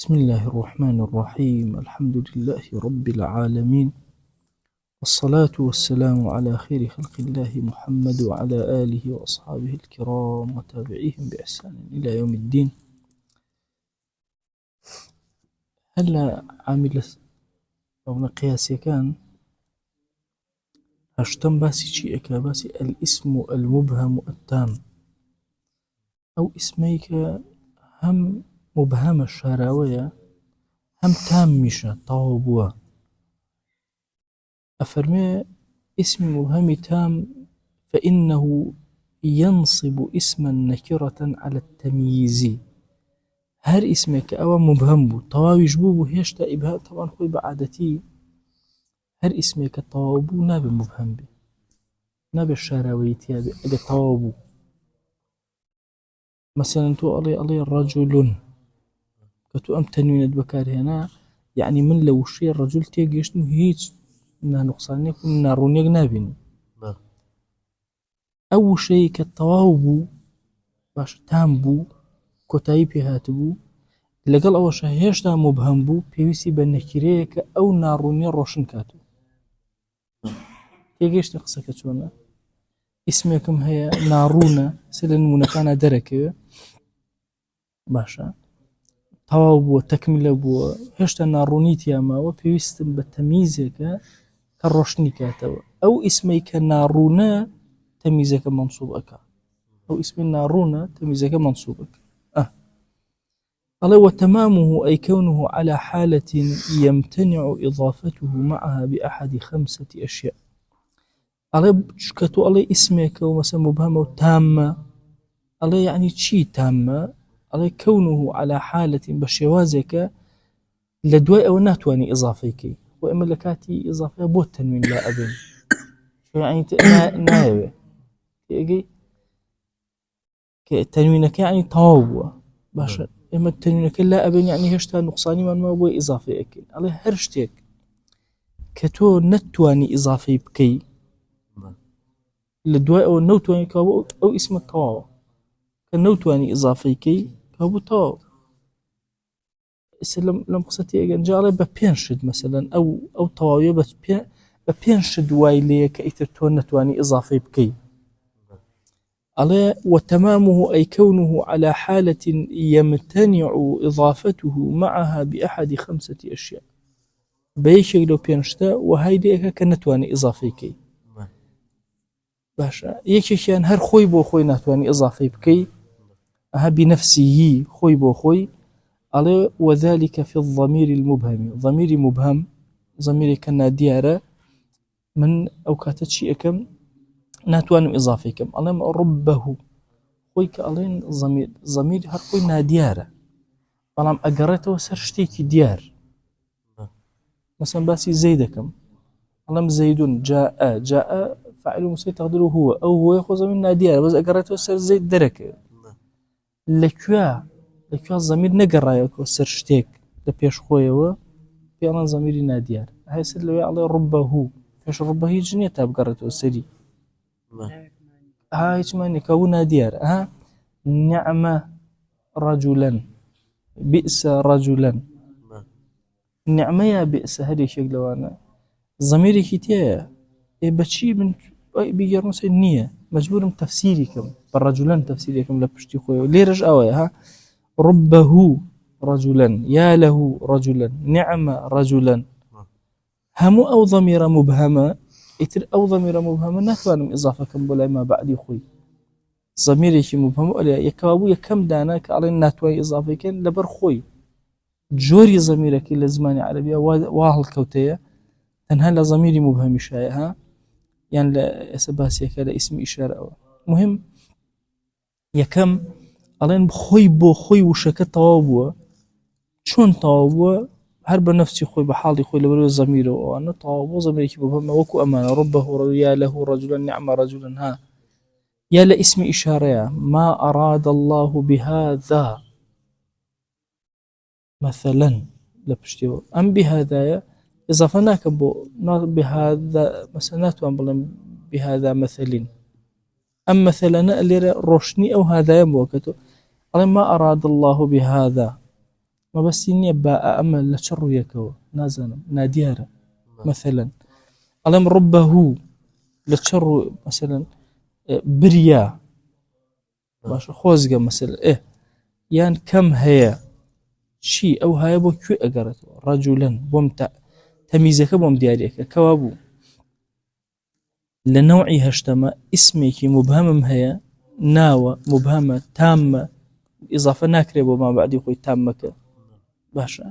بسم الله الرحمن الرحيم. الحمد لله رب العالمين، والصلاة والسلام على خير خلق الله محمد وعلى آله وأصحابه الكرام وتابعيهم بإحسان إلى يوم الدين. هلا عامل أو قياسي كان هشتم باسي شيء كباسي الاسم المبهم التام أو اسميك هم مبهم الشراوية هم تام مشا طوابوا أفرمي اسم مبهم تام فإنه ينصب اسما نكرة على التمييز. هر اسمك أو مبهم بو طواوي جبوبو هيشتا إبهاء طبعا خوي بعادتي هر اسمك طوابو ناب مبهم بي ناب الشراويتي أجا طوابو. مثلا تو علي رجل كتو أم تنوين بكار هنا يعني من لو شيء الرجل تيجيش هيج إنها نقصان يكون نارون يجنابين أول شيء كالطوابو باش تامبو كۆتایی پێهاتبوو لەگەڵ ئەوەشە هێشتا مبهم بوو پێویستی بە نەکیرەیە کە ئەو ناڕوونیە ڕۆشن کاتوو. تێگەیشتە قسەکە چۆنە؟ ئیسمێکم هەیە ناڕوونە سێ لە نمونەکانە دەرەکەوێ باشە تەواو بووە تەکمیلە بووە هێشتا ناڕوونی تیاماوە پێویستم بە تەمیزێکە کە ڕۆشنی کاتەوە. ئەو ئیسمەی کە ناڕوونە تەمیزەکە مەنسووب ئەکا ئەو ئیسمی ناڕوونە تەمیزەکە مەنسووب ئەکا. قال وتمامه أي كونه على حالة يمتنع إضافته معها بأحد 5 أشياء. قال شكتو الله اسمك ومثلا مبهمة تامة الله يعني شي تامة الله كونه على حالة بشوازك لدواء أو ناتواني إضافيك وإما لكاتي إضافية بو التنوين لا أبن يعني نايوه تنوينك يعني طاوة باشا إما التنوينك لا أبن يعني هشتا نقصاني من ما بو إضافي أكين الله هرشتك كتو نتواني إضافي بكي لدواء أو نوتواني كابو أو اسم الطواو كنوتواني إضافي كي كابو طواو. لم قصتي أجن جاري ببينشد مثلا أو طواوية بس ببينشد وايلية كإترتو نتواني إضافي بكي. على وتمامه أي كونه على حالة يمتنع إضافته معها بأحد 5 أشياء بيشي لو بينشتا وهيدي كنتواني إضافي كي باشا يكي كان هر خوي بو خوي نتواني إضافي بكي أها بنفسه خوي بو خوي. على وذلك في الضمير المبهم ضمير مبهم ضمير كنا ديارة من أوقات شيء كم ناتوانم إضافي كم ألم ربه خوي كألين ضمير هر خوي ناديارة ألم أقرأته سرشتيك ديار مثلا باسي زيدكم ألم زيد جاء فاعل مسيء تقدره هو يأخذ ضمير ناديارة بس أقرأته سر زيد درك لكوا ضمير نقرأيك سرشتيك لبيش خويه في أنا ضمير ناديار هاي سر لو عليه ربه فيش ربه جنية تابقرأته سري هاي اسمعني كونا ديار نعمة رجلا بئس رجلا نعمة يا بئس هذه شكل وانا ضميري كتير بتشي من بيجرون سنية مجبور تفسيركم بالرجلان تفسيركم لبشتي خويا ليه رجعوا ربه رجلا يا له رجلا نعمة رجلا هم أو ضمير مبهمة إتر أو ضمير مبهمة نتوانم إضافة كم بلا ما بعد خوي ضميري شي مبهم ولا يكابو يكم داناك على ناتواني إضافة كان لبر خوي جوري ضميرك لزماني عربية واهل كوتية تنهل ضميري مبهم شايها يعني لا سباسيك لا اسم إشارة أو مهم يكم على بخوي بو خوي وشك طوابوا شون طوابوا هرب نفسي خوي بحالي خوي لبرو ضميره وأنا طوابوا ضميرك مبهم وكو أمانة ربه يا له رجلا نعم رجلا يا لاسم إشارة ما أراد الله بهذا مثلا لبشتيو أم بهذا إضافة ناكبو بهذا مثلا بهذا مثل أم مثلا اللي روشني أو هذا يموكتو ما أراد الله بهذا ما بس نییە با ئەمە لە چ ڕوویەکەوە نازانم نادیارە مثلا ئەڵێم ڕبەهوو لە چ ڕوو مثلا بریا باشە خۆزگە مثلا یان کەم هەیە چی ئەو هەیە بۆ کوێ ئەگەڕێتەوە ڕەجولەن بۆم تەمیزەکە بۆم دیارەکە کەوا بوو لە نەوعی هەشتەمە ئیسمێکی مبهەمم هەیە ناوە مبهەمە تامە ئیضافە ناکرێ بۆ ما بەعدی خۆی تامەکە باشە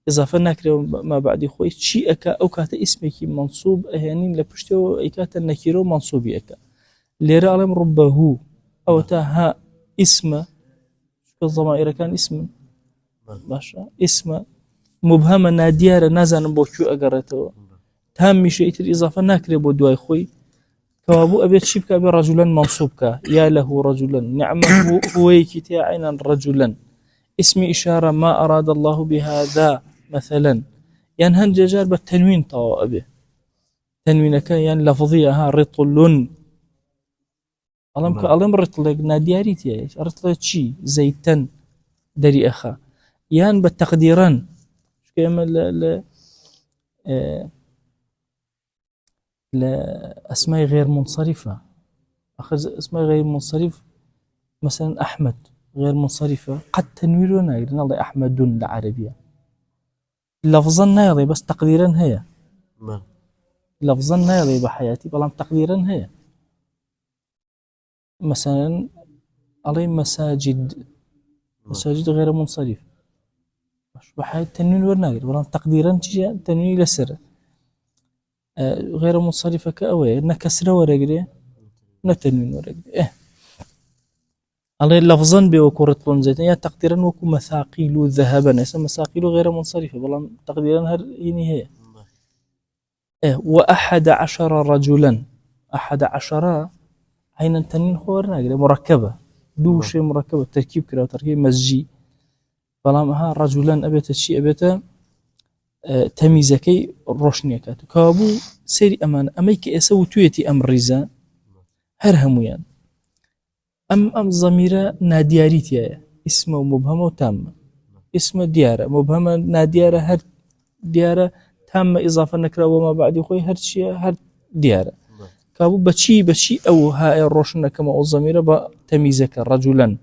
ئضافە ناکرێ ما بەعدی خۆی چی ئەکە ئەو کاتە ئیسمێکی منسوب ئەهێنین لە پشتەوە ئەیکاتە نەکیرە و منسوبی ئەکە لێرە ئەڵێم ڕبەهوو ئەوە تا ها ئیسمە زەمائیرەکان ئیسمن باشە ئیسمە مبهەمە نادیارە نازانم بۆ کوێ ئەگەڕێتەوە تام میشە ئیتر ئیضافە ناکرێ بۆ دوای خۆی کەوابوو ئەبێت چی بکە بێ ڕەجولەن منسوب بکە یا لەهو ڕەجولەن نعمە هوەیەکی تێ عینەن ڕەجولەن اسمي إشارة ما أراد الله بهذا مثلا يعني هنجار بالتنوين طاو أبي تنوينك يعني لفظية ها رطل ألم رطل نادياريتي رطل شي زيتن دري أخا يعني بالتقديران كما لا أسماء غير منصرفة أخذ أسماء غير منصرف مثلا أحمد غير منصرفة قد تنويرنا يقولون الله أحمد العربية لفظا نايضي بس تقديرا هي لفظا نايضي بحياتي بلام تقديرا هي مثلا علي مساجد غير منصرف بحياتي تنوين ورناير بلام تقديرا تنوين لسر غير منصرفة كأوي نكسر ورقري نتنوين ورقري على لفظا بوكو رطل زيتون يا تقديرا وكو مثاقيل ذهبا اسم مثاقيل غير منصرفة بلان تقديرا هي وأحد عشر رجلا أحد عشر عينا تنين خورنا مركبة دوش مركبة تركيب كده وتركيب مزجي بلان ها رجلا أبيت الشيء أبيت تميزكي روشنيكات كابو سيري أمان أميك أسو تويتي أمر رزا هرهميان أم ضميرة نادياريتيا اسمه مبهمة وتامة اسمه ديارة مبهمة ناديارة هر ديارة تامة إضافة نكرة وما بعد يخوي هر شيء هر ديارة كابو بشي أو هاي الروشنة كما الضميرة بتميزك رجلا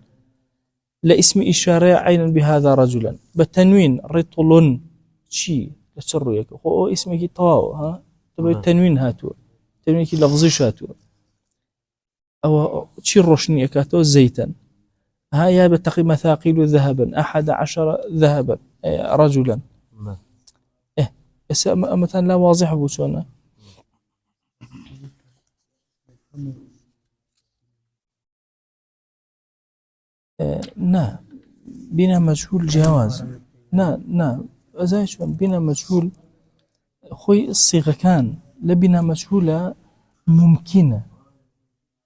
لا اسم إشارة عينا بهذا رجلا بالتنوين رطل شي لتشريك هو اسمك طواو ها تبي التنوين هاتو تنوينك لفظيش هاتو أو شي الروشني أكاتو زيتا هيا بتقي مثاقيل ذهبا 11 ذهبا رجلا بس مثلا لا واضح بوشونا نا بنا مجهول جواز نا أزاي شو بنا مجهول خوي الصيغة كان لبنا مجهولة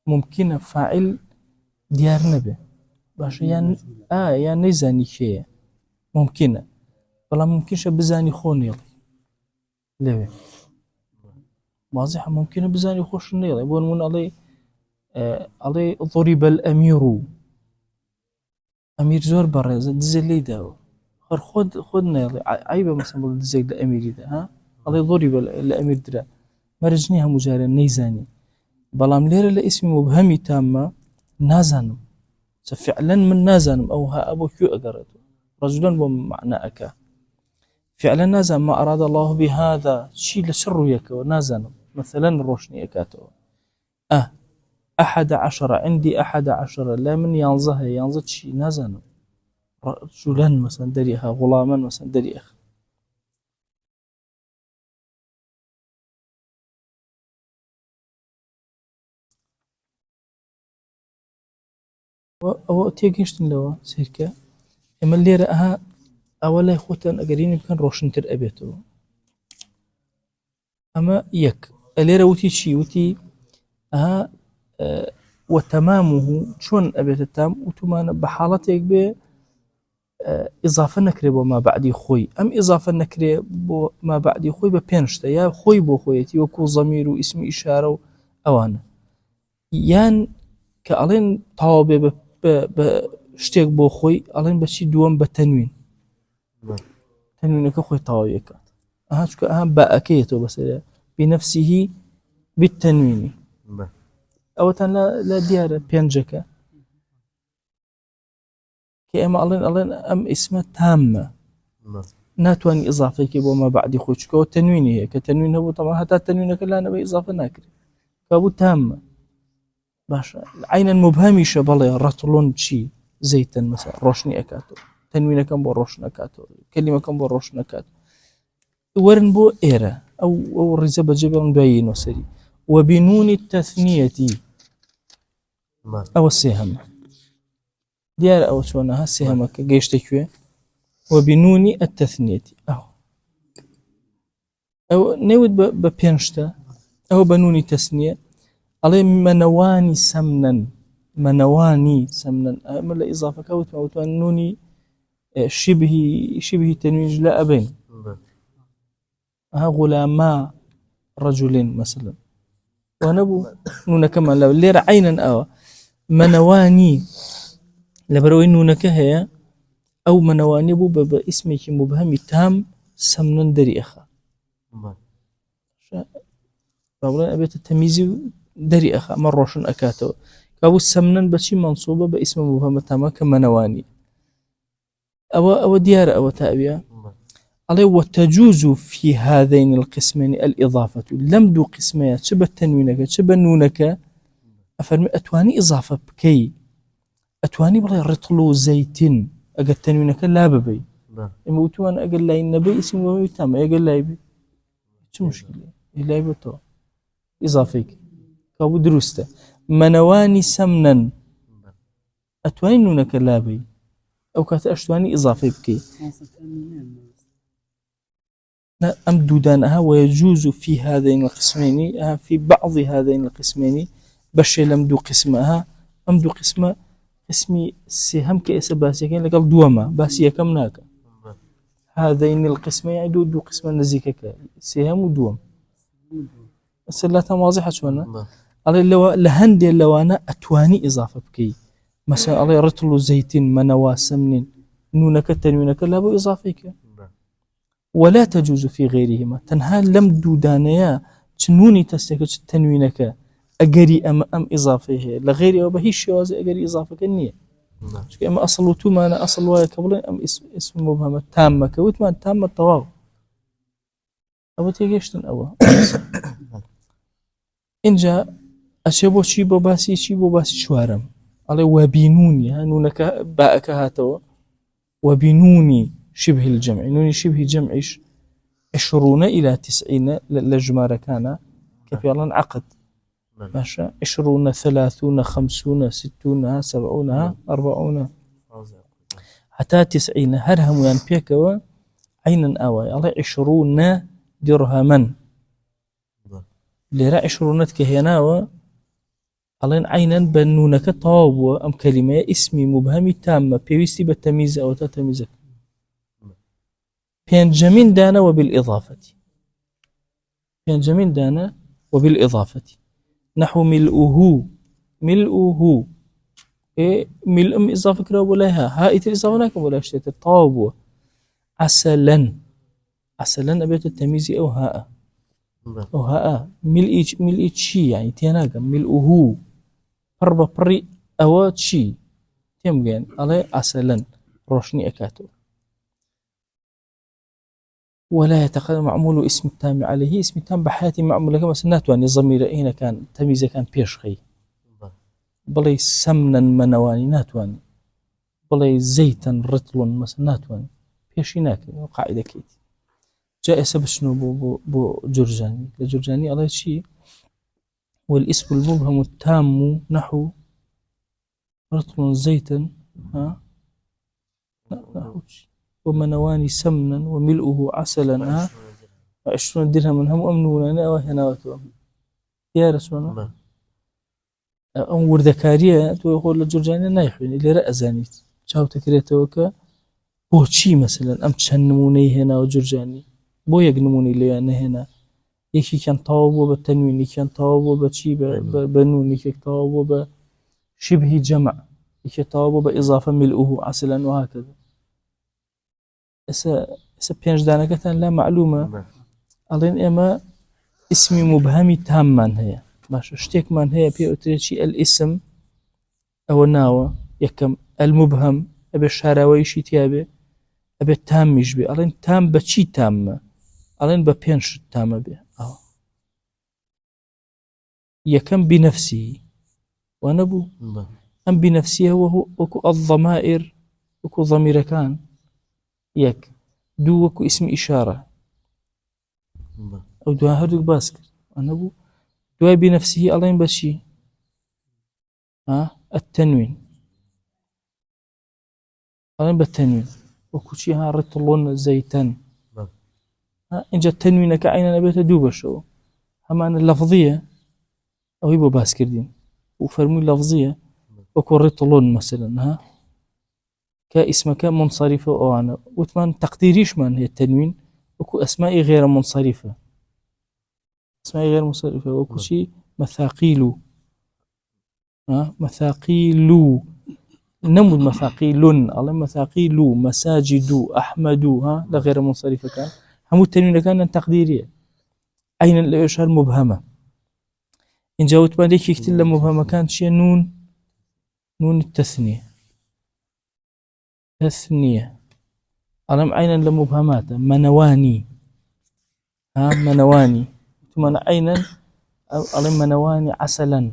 ممكنة فاعل ديار نبي باش يعني يعني نزاني شيء ممكنة بلا ممكنش بزاني خوني ليه واضحة ممكنة بزاني خوش نيل يبون من علي ضرب الأمير أمير زور برز دزل لي داو خد نيل عيبة مثلا دزل الأمير ده ها علي ضرب الأمير درا مرجنيها مجارا نيزاني بلام ليرة لاسم مبهمي تامة نازنم فعلا من نازنم أو ها أبو كيو أقرأته رجلا بمعنى أكا فعلا نازن ما أراد الله بهذا شيء لشر يك ونازنم مثلا روشني أكاته 11 عندي 11 لا من ينزه شيء نازنم رجلا مثلا دريها غلاما مثلا دريها أو تيجيشتن لو سيركا إما اللي رأها أولا يخوتن أقرين يمكن روشن تر أبيتو أما يك اللي روتي شي وتي وتمامه شون أبيت التام وتمان بحالتك ب إضافة نكري بما بعد خوي أم إضافة نكري بما بعد خوي ببينشتا يا خوي بو خويتي وكو ضمير واسم إشارة أوانا يان كألين طوابي بشتيك بو خوي ألين بشي دوام بتنوين تنوينك خوي طاويك هاتشك أهم باءكيته بس بنفسه بالتنوين أو لا ديار بينجك كأما الله أم اسمه تامة ناتواني إضافة كيبو ما بعد خوشك والتنوين هي كتنوين هو طبعا حتى التنوين كلا نبي إضافة ناكر كابو تامة باشا عين المبهمي شبالي رطلون شي زيتا مثلا روشني أكاتو تنوين كم بو روشن أكاتو كلمة كم بو روشن أكاتو ورن بو إيرا أو الرزابة جبل باين وسري وبنون التثنية أو السهم ديار أو شونها السهمك جيش تكوي وبنون التثنية أو نود ببينشتا أو بنون تثنية على منواني سمنا منواني سمنا أما الإضافة كوت نوني شبه تنوين لا أبين غلاما رجل مثلا ونبو نونا كما لو لير عينا أو منواني لبروين نونا كهيا أو منواني بو باسمك مبهم تام سمنا دري أخا فأولا أبيت التمييز دري أخا مروشن أكاتو كابو سمنا بشي منصوبة باسم مبهم تام كمنواني أو ديار أو تأبيا عليه وتجوز في هذين القسمين الإضافة لم دو قسمين شبه التنوينك شبه نونك أفرمي أتواني إضافة بكي أتواني بلا رطلو زيتين أقل تنوينك لا ببي إما أتوان أقل لاي النبي اسم ومي تام أقل لاي بي شو مشكلة لاي بتو إضافيك كابو دروسته منواني سمنا أتواني نونك لا بي أو كانت أشتواني إضافي بكي أم دودانها ويجوز في هذين القسمين في بعض هذين القسمين بشي لم دو قسمها أم دو قسمي سهم كيس باسيكين لقال دوما باسيا كم ناك هذين القسمين يعني دو قسم نزيكك سهم ودوم السلاتها واضحة شوانا على لهندي اللوانا أتواني إضافة بكي مثلا على رطل زيتين منوا سمن نونك تنوينك لا بو إضافيك ولا تجوز في غيرهما تنها لم دودانيا تنوني تستكت تنوينك أجري أم إضافيه لغير أو بهي شواز أجري إضافة كنية أما أصل وتوما أنا أصل ويا قبل أم اسم مبهم تامة كوتما تامة الطواو أبو تيجيشتن أبو إن جاء أشبو شيبو باسي شوارم على وبنوني نونك باءك هاتو وبنوني شبه الجمع نوني شبه جمع 20 إلى 90 للجمارة كان كفيلا عقد ماشا 20 30 50 60 70 40 حتى 90 هرهم يعني بيكوا عينا أواي على 20 درهما لرا 20 كهناوا على عينا بنونك طاب أم كلمة اسمي مبهم تامة بيوستي بالتمييز أو تتمييزك بينجمين دانا وبالإضافة بينجمين دانا وبالإضافة نحو ملؤه إيه ملء إضافة كلا ولا هائت الإضافة ناكم ولا شيء الطاب عسلا أبيت التمييز أو هاء ملء شي يعني تيناك ملؤه قرب بري أو شي تيمجين على عسلا روشني أكاتو ولا يتقدم معمول اسم التام عليه اسم التام بحياتي معمول كما سنات يعني الضمير هنا كان تمييزه كان بيشخي بلي سمنا منواني ناتواني بلي زيتا رطل مثلا ناتواني بيشيناك قاعدة كيت جاء سبب شنو بو جرجاني على شيء والاسم المبهم التام نحو رطل زيتا ومنواني سمنا وملؤه عسلا 20 درهم هم أمنونا وهنا وتوهم يا رسول الله أمور ذكارية تقول الجرجاني نايحين اللي رأزاني شاو تكريتوك بوشي مثلا أم تشنموني هنا وجرجاني بو يقنموني لي أنا هنا يكي كان طاوب بالتنوين كان طاوب بشي بنون يكي طاوب شبه جمع يكي طاوب بإضافة ملؤه عسلا وهكذا ئێستا پێنجدانەکەتان لا معلومە ئەڵێن ئێمە اسمی مبهەمی تاممان هەیە باشە شتێکمان هەیە پێوترێکی الاسم ئەوە ناوە یەکەم المبهم ئەبێ شاراوەیشی تیابێ ئەبێ تامیش بێ ئەڵێن تام بە چی تامە ئەڵێن بە پێنج شت تامە بێ یەکەم بنفسی وانەبوو ئەم بنفسیە وەکو الضمائر وەکو ضەمیرەکان یەک دوو وەکو اسم ئیشارە ئەو دوای هەردووک باس کرد ئەنەبوو دوای بنفسیه ئەڵێن بە چی التنوين ئەڵێن بە تەنوین وەکو چی ها ڕتڵۆن زەیتەن اینجا تەنوینەکە عینەن ئەبێتە دوو بەشەوە هەمانە لەفظیە ئەوەی بۆ باس کردین و فەرمووی لەفظیە وەکو ڕتڵۆن مەسەلەن کە ئیسمەکە منصەریفە ئەوانە وتمان تەقدیریشمان هەیە تەنوین وەکو ئەسمائی غێرە منصەریفە ئەسمائی غێر منصەریفە وەکو چی مەثاقیل مثاقيل نمود مثاقيل الله مثاقيل مساجد أحمد لغير منصرفة كان هم التنوين كان تقديرية أين الإشارة مبهمة إن جاوت بالك يكتل مبهمة كانت شيء نون التثنية ألم أين لمبهمات منواني منواني ثم أين ألم منواني عسلا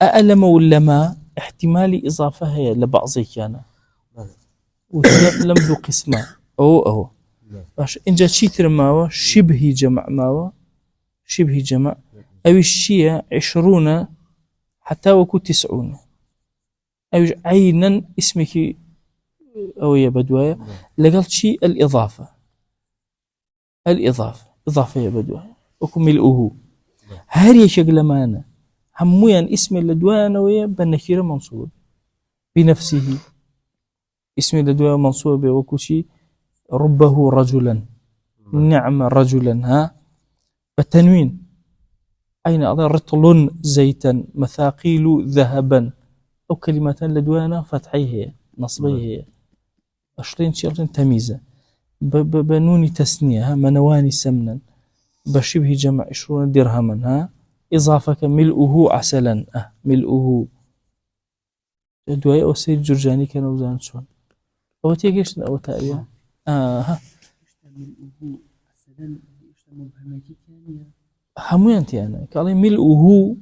أألم ولا ما احتمال إضافة هي لبعضي كان وتلم ذو قسمة أو باش إن جاء شيء ترماوه شبه جمع ماوه شبه جمع أو الشيء 20 حتى وكو 90 أو عينا اسمك أو يا بدوايا لقلت شيء الإضافة إضافة يا بدوايا وكو ملؤه هاري شغلة معنا همويا اسم لدوانا ويا بالنكيرة منصوب بنفسه اسم لدوانا منصوب وكشي ربه رجلا نعم رجلا بالتنوين أين أضع رطل زيتا مثاقيل ذهبا أو كلمتان لدوانا فتحيه نصبيه 20 شرط تمييزة بنون تسنية منواني سمنا بشبه جمع 20 درهما إضافة ملؤه عسلا ملؤه دواي أو سيد جرجاني كانوا زان شون أو تيجيش أو تأويا ملؤه عسلا همو أنت أنا قال ملؤه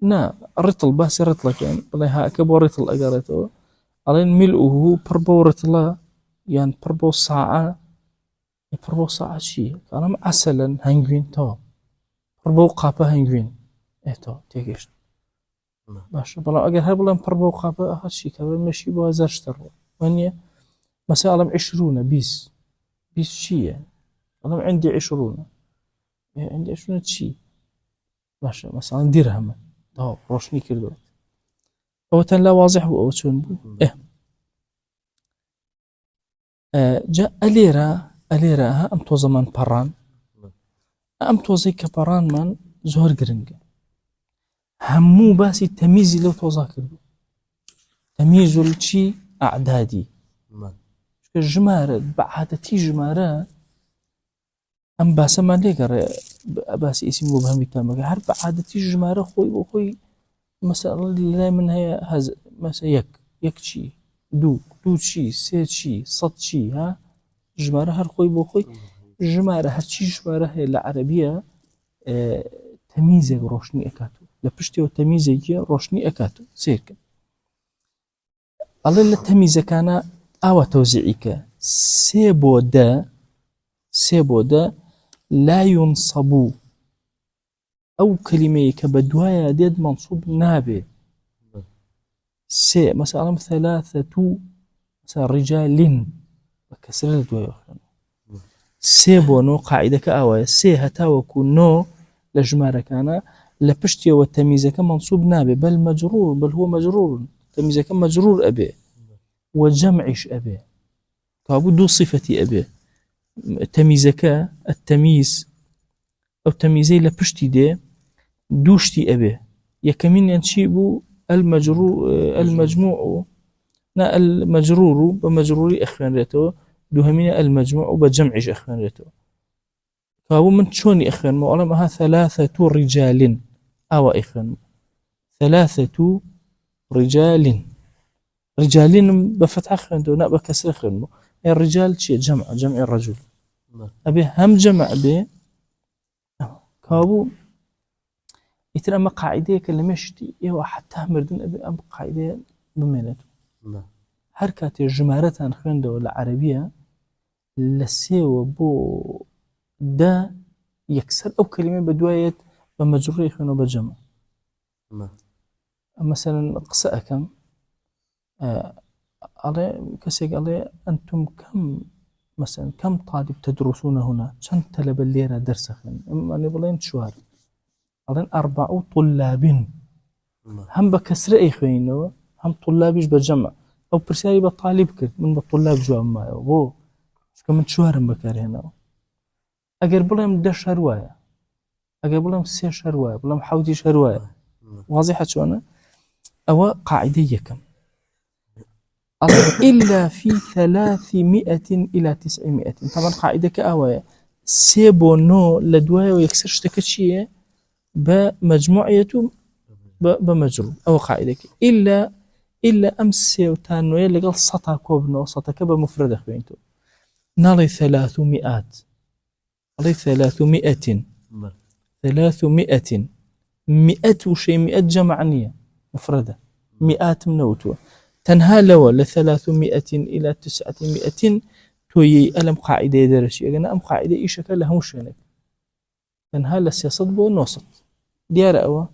نا رطل بس رطل كان والله ها كبر رطل أجرته قال ملؤه بربو رطلة يعني بربو ساعة شيء كلام عسلا هنجوين تو بربو قابة هنجوين تو تيجيش باش بلا أجر هبلا بربو قابة آخر شيء كبر مشي بوازرشتر وانيا مثلا 20 20 شيء أنا عندي 20 عندي 20 شيء باش مثلا درهم تو روشني كردو أو تن لا واضح أو شون جاء أليرا أم توزا من بران أم توزي كبران من زهر جرنج همو باسي تمييز لو توزا كردو تمييز الشي أعدادي جمارة بعادتي جمارة أم باسا ما ليقر باسي اسم مبهمي تامك هر بعادتي جمارة خوي مثلا لا من هي هز مثلا يك شي دو شي سي شي صد شي جمارة هر خوي بو خوي جمارة هر شي جمارة هي العربية تمييزك روشني أكاتو لبشتي وتمييزك روشني أكاتو سيرك الله اللي تمييزك كان أو توزيعك سيبودا لا ينصبو أو كلمة كبدوايا ديد منصوب نابي مثلا 3 مثلا رجال بكسر الدوايا سيبو نو قاعدة كأوي هتاوكو نو لجمارة كان لبشتي والتمييزك منصوب نابي بل هو مجرور تمييزك مجرور أبي وجمعش أبي كابو دو صفتي أبي تمييزك التمييز أو تمييزي لبشتي دي دوشتي أبي يكمن ينشيبو المجموع نا المجرور بمجرور إخوانيته دوهمين المجموع بجمعش إخوانيته كابو من شوني إخوان معلمها ثلاثة رجال أو إخوان ثلاثة رجال بفتح إخوان دونا بكسر إخوان الرجال شيء جمع الرجل أبي هم جمع به كابو يترى ما قاعدة كلمشتي إيوه حتى مردن أبي أم قاعدة بمينته حركات الجمارات عن خوينده العربية لسيو بو دا يكسر أو كلمة بدواية بمجرور خوينه بجمع مثلا قصة كم على كسيق على أنتم كم مثلا كم طالب تدرسون هنا كم طلب الليلة درس خوين أما نبلين شوار على 4 طلاب هم بكسر أي خوينه هم طلابيش بجمع أو برسالي بطالب كرت من بطلاب جواب ما بو كم شوارم بكار هنا أجر بلهم 10 رواية أجر بلهم 3 رواية بلهم حوتي رواية واضحة شو أو قاعدة كم إلا في 300 إلى 900 طبعا قاعدة كأوايا سيبو نو لدوايا ويكسرش تكتشيه بمجموعيته بمجرور أو قاعدة إلا أمس وتانو يلي قال سطا كوبنو سطا كبا مفردة خوينتو نالي 300 علي 300 100 وشي 100 جمعنية مفردة 100 منوتو تنها لو 300 إلى 900 توي ألم قاعدة درشي أنا أم قاعدة إيش كلها مش هناك تنها لسياسة بو نوسط ديار أوا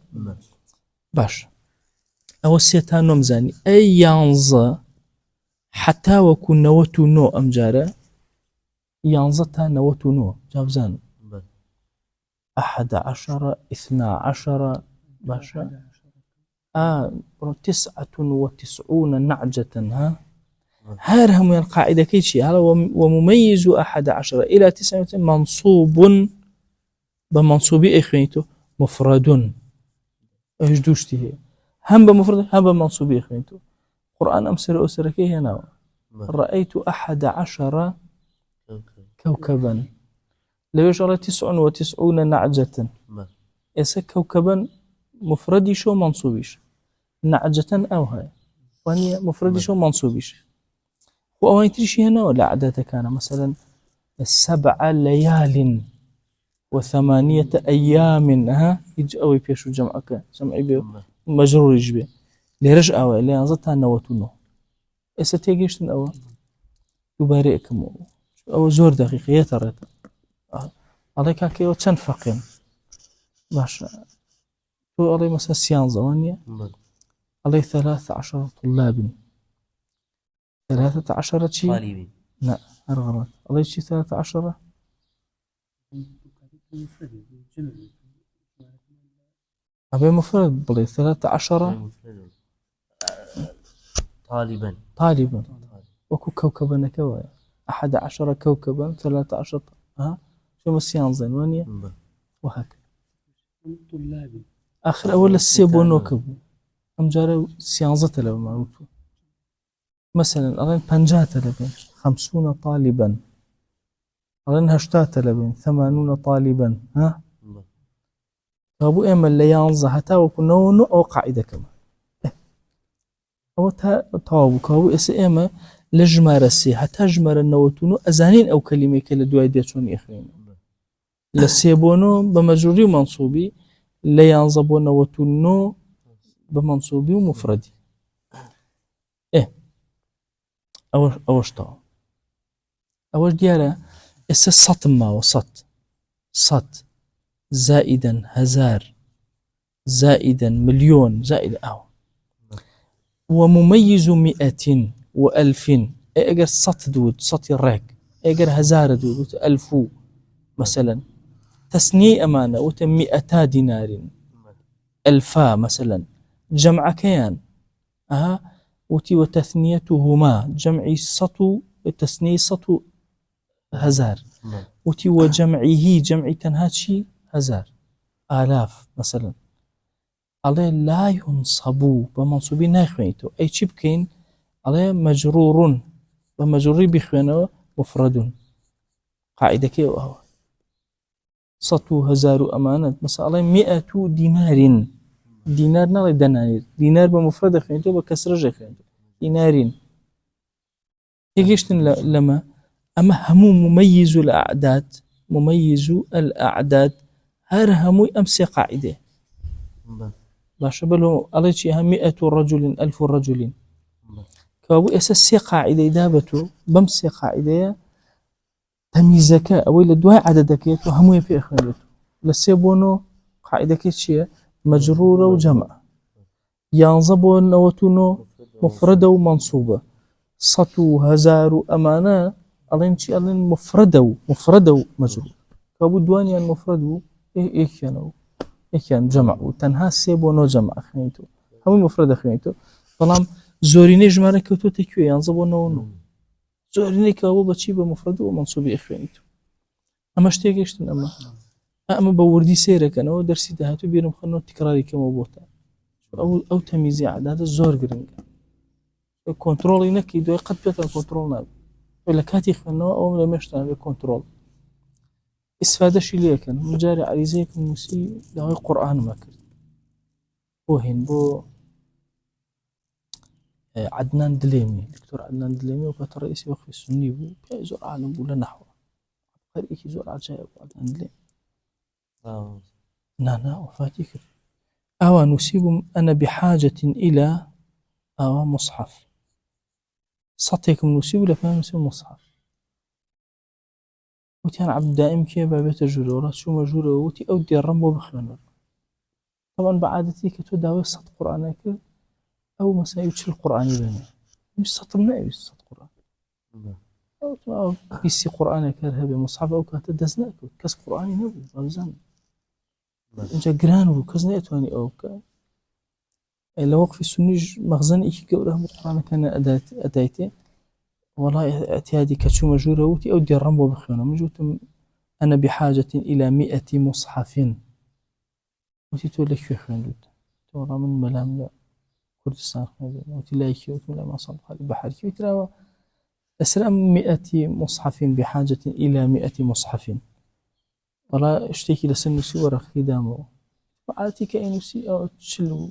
باش أو السيتان نمزاني أي ينظى حتى وكون نوتو نو أمجارة ينظتها نوتو نو جابزان 11 12 باشا 99 نعجة هارهم القاعدة كيشي هذا ومميز 11 إلى 9 منصوب بمنصوبي إخوانيته مفرد إيش دوشتي هم بمفرد هم بمنصوبي إخوانيته قرآن أمسر أسركيه هنا رأيت 11 كوكبا لو يشعر 99 نعجة إسا كوكبا مفرديش ومنصوبيش نعجة أو هاي وهي مفرديش ومنصوبيش وأوين تريشي هنا ولا عدد كان مثلا 7 ليال و8 أيام يجي أوي بيشو جمعك جمعي بي مجرور يجبي ليرج أوي اللي أنظتها نوتونو إسا تيجيشتن أوي يبارئكم أو زور دقيقية ترى عليك كيو تنفقين باش هو علي مثلا سيان زوانية علي 13 طلاب 13 شي طالبين لا غلط علي شي 13 أبي مفرد بلي 13 طالبا وكو كوكبا نكوايا 11 كوكبا 13 شو مسيان زوانية وهكذا طلابي آخر أول السيبو نوكب أم جاري سيانزة لبن معروفة مثلا أغين 50 لبن 50 طالبا أغين 80 لبن 80 طالبا أبو إيما اللي يانزة حتى وكنونو أو قاعدة كما أو تاوبو كابو إسا إيما لجمار السي حتى جمار النوتونو أزانين أو كلمة كلا دواي ديتون إخرين لسيبونو بمجروري ومنصوبي لا ينصبون وتنو بمنصوبي ومفردي أوش طاو أوش ديالا إسا صط ما وصط صط زائدا هزار زائدا مليون زائد ومميز 100 و1000 إيجر صط دود صط الرق إيجر هزار دود 1000 مثلا تسنية أمانة وتم 200 دينار 1000 مثلا جمع كيان وتي وتثنيتهما جمعي سطو تسنية سطو هزار وتي وجمعه جمعي تنهاتشي هزار آلاف مثلا عليه لا ينصبوا بمنصوبين ناخوينتو أي شي بكين عليه مجرور ومجرور بخوانه مفرد قاعدة كي وهو سطو هزار أمانة مثلا 100 دينار دينار نالي دنانير دينار بمفرد خينتو بكسر خينتو دينارين يجيشتن لما أما همو مميز الأعداد هر همو أمس قاعدة باش بلو الله شيء 100 رجل 1000 رجل كابو أساس قاعدة دابتو بمس قاعدة تمييزك أو إلى دواء عددك وهمو في إخوانته لسيبونو قاعدة كيتشيا مجرورة وجمع ينصبو نوتونو مفردة ومنصوبة سطو هزار أمانة ألين شيء ألين مفردة ومجرور كابو دواني المفرد إيه كان جمع وتنها سيبونو جمع أخوانته همو مفردة أخوانته طالما زوريني جمعنا كوتو تكوي ينصبو نونو زوريني كابو بتشي بمفرد ومنصوب إخوانته أما اشتيقشتن أما بوردي سيرك أنا ودرسي دهاتو بيرم خلنا تكراري كموبوتا أو تمييزي عدد الزور قرنج كنترول نكي دو قد بيتا كنترول ناب ولا كاتي خلنا أو لم يشتغل كنترول استفادة شي ليك مجاري عريزيك المسي ده القرآن ما كرت وهن بو عدنان دليمي دكتور عدنان دليمي وكانت رئيسي وقف السني بو بيزور عالم بو لنحو خريكي زور عجائب عدنان دليمي نا وفاتيك أو نسيب أنا بحاجة إلى أو مصحف صوتكم نسيب لفهم نسيب مصحف وتي أنا عبد دائم كي بابيت الجرورات شو مجورة وتي أودي الرمبو بخيانة طبعا بعادتي كتو داوي صوت قرآن كده أو مسا يوتشي القرآن يبني مش صوت منعي مش صوت قرآن أو بيسي قرآن كده بمصحف أو كاتدزناك كاس قرآن نبو رمزان جا جرانو كزنا يتواني أو لو وقف السنيج مخزن إيش جوره القرآن كان أدايته والله اعتيادي كشو مجورة وتي أودي الرمبو بخيانة مجوتم أنا بحاجة إلى 100 مصحف وتي تقول لك في خيانة تورا من ملام كردستان خيانة وتي لا يكيوت من ما صنف هذا بحر كيوت لا أسلام 100 مصحف بحاجة إلى 100 مصحف والله اشتكي لسن سورة خدامه وعاتي كأنه سي أو تشلو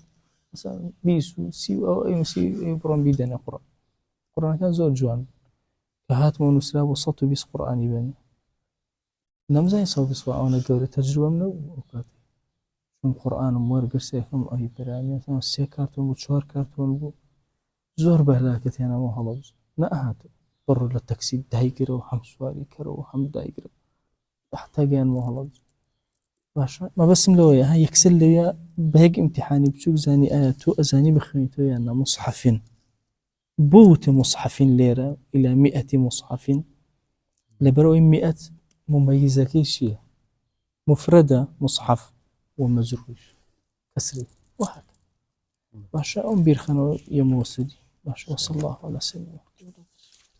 مثلا بيسو سي أو أي سي يبرون بيدنا قرآن كان زور جوان كهات ونسلا وصوت بيس قرآن يبني نمزين صوت بيس قرآن قوري تجربة منه وكاتي شون قرآن مور قرسيكم أي برامي مثلا سي كارتون وشوار كارتون زور بهلاكتي أنا مو هلوز نأهاتو ضر للتكسيد دايقر وحم سواري كرو وحم دايقر حتى جان مو هلوز ما بس ملوية هاي يكسل لي بهيك امتحاني بشوك زاني آياتو أزاني بخويتو يعني مصحفين بوت مصحف ليرة إلى 100 مصحف لبروي 100 مميزة كيشية مفردة مصحف ومجروش كسري وهكذا باشا أم بيرخنو يموسدي باشا وصلى الله على سيدنا